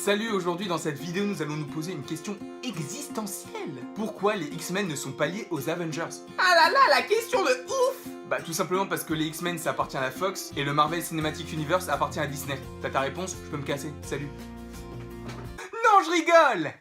Salut, aujourd'hui dans cette vidéo nous allons nous poser une question existentielle. Pourquoi les X-Men ne sont pas liés aux Avengers? Ah là là, la question de ouf! Bah tout simplement parce que les X-Men ça appartient à la Fox et le Marvel Cinematic Universe appartient à Disney. T'as ta réponse? Je peux me casser, salut. Non, je rigole!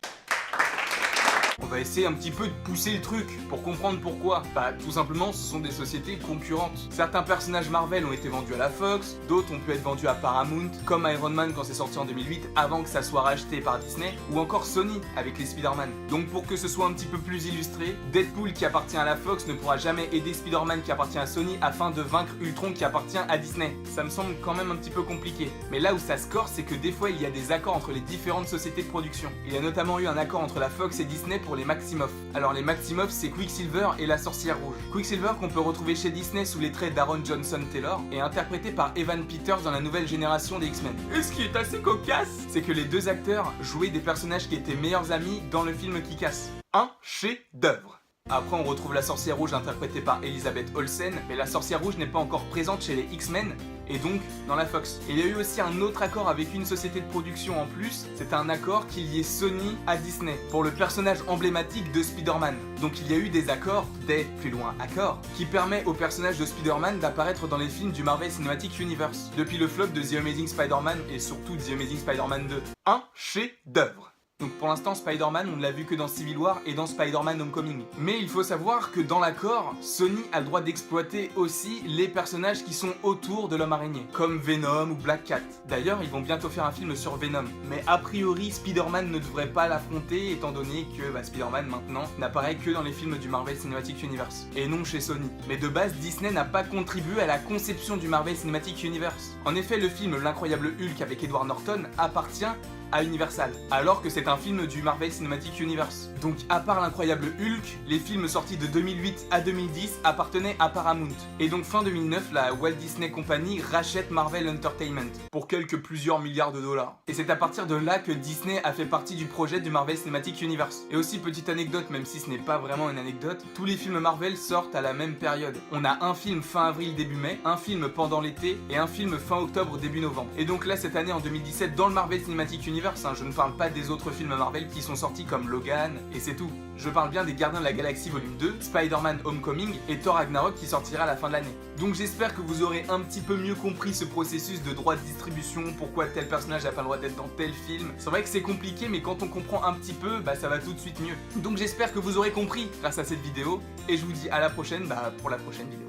On va essayer un petit peu de pousser le truc pour comprendre pourquoi. Bah tout simplement ce sont des sociétés concurrentes. Certains personnages Marvel ont été vendus à la Fox, d'autres ont pu être vendus à Paramount, comme Iron Man quand c'est sorti en 2008 avant que ça soit racheté par Disney, ou encore Sony avec les Spider-Man. Donc pour que ce soit un petit peu plus illustré, Deadpool qui appartient à la Fox ne pourra jamais aider Spider-Man qui appartient à Sony afin de vaincre Ultron qui appartient à Disney. Ça me semble quand même un petit peu compliqué. Mais là où ça se corse, c'est que des fois il y a des accords entre les différentes sociétés de production. Il y a notamment eu un accord entre la Fox et Disney pour les Maximoff. Alors les Maximoff c'est Quicksilver et la sorcière rouge. Quicksilver qu'on peut retrouver chez Disney sous les traits d'Aaron Johnson Taylor et interprété par Evan Peters dans la nouvelle génération des X-Men. Et ce qui est assez cocasse, c'est que les deux acteurs jouaient des personnages qui étaient meilleurs amis dans le film Kick-Ass. Un chef-d'œuvre. Après on retrouve la sorcière rouge interprétée par Elizabeth Olsen, mais la sorcière rouge n'est pas encore présente chez les X-Men, et donc dans la Fox. Et il y a eu aussi un autre accord avec une société de production en plus, c'est un accord qui liait Sony à Disney, pour le personnage emblématique de Spider-Man. Donc il y a eu des accords, des plus loin accords, qui permet au personnage de Spider-Man d'apparaître dans les films du Marvel Cinematic Universe, depuis le flop de The Amazing Spider-Man et surtout The Amazing Spider-Man 2. Un chef-d'œuvre. Donc pour l'instant Spider-Man on ne l'a vu que dans Civil War et dans Spider-Man Homecoming. Mais il faut savoir que dans l'accord, Sony a le droit d'exploiter aussi les personnages qui sont autour de l'homme araignée, comme Venom ou Black Cat. D'ailleurs ils vont bientôt faire un film sur Venom, mais a priori Spider-Man ne devrait pas l'affronter étant donné que Spider-Man maintenant n'apparaît que dans les films du Marvel Cinematic Universe, et non chez Sony. Mais de base Disney n'a pas contribué à la conception du Marvel Cinematic Universe. En effet le film L'Incroyable Hulk avec Edward Norton appartient à Universal, alors que c'est un film du Marvel Cinematic Universe. Donc à part l'Incroyable Hulk, les films sortis de 2008 à 2010 appartenaient à Paramount. Et donc fin 2009, la Walt Disney Company rachète Marvel Entertainment pour plusieurs milliards de dollars. Et c'est à partir de là que Disney a fait partie du projet du Marvel Cinematic Universe. Et aussi petite anecdote, même si ce n'est pas vraiment une anecdote, tous les films Marvel sortent à la même période. On a un film fin avril début mai, un film pendant l'été et un film fin octobre début novembre. Et donc là cette année en 2017 dans le Marvel Cinematic Universe, je ne parle pas des autres films Marvel qui sont sortis comme Logan, et c'est tout. Je parle bien des Gardiens de la Galaxie volume 2, Spider-Man Homecoming et Thor Ragnarok qui sortira à la fin de l'année. Donc j'espère que vous aurez un petit peu mieux compris ce processus de droit de distribution, pourquoi tel personnage n'a pas le droit d'être dans tel film. C'est vrai que c'est compliqué, mais quand on comprend un petit peu, ça va tout de suite mieux. Donc j'espère que vous aurez compris grâce à cette vidéo, et je vous dis à la prochaine pour la prochaine vidéo.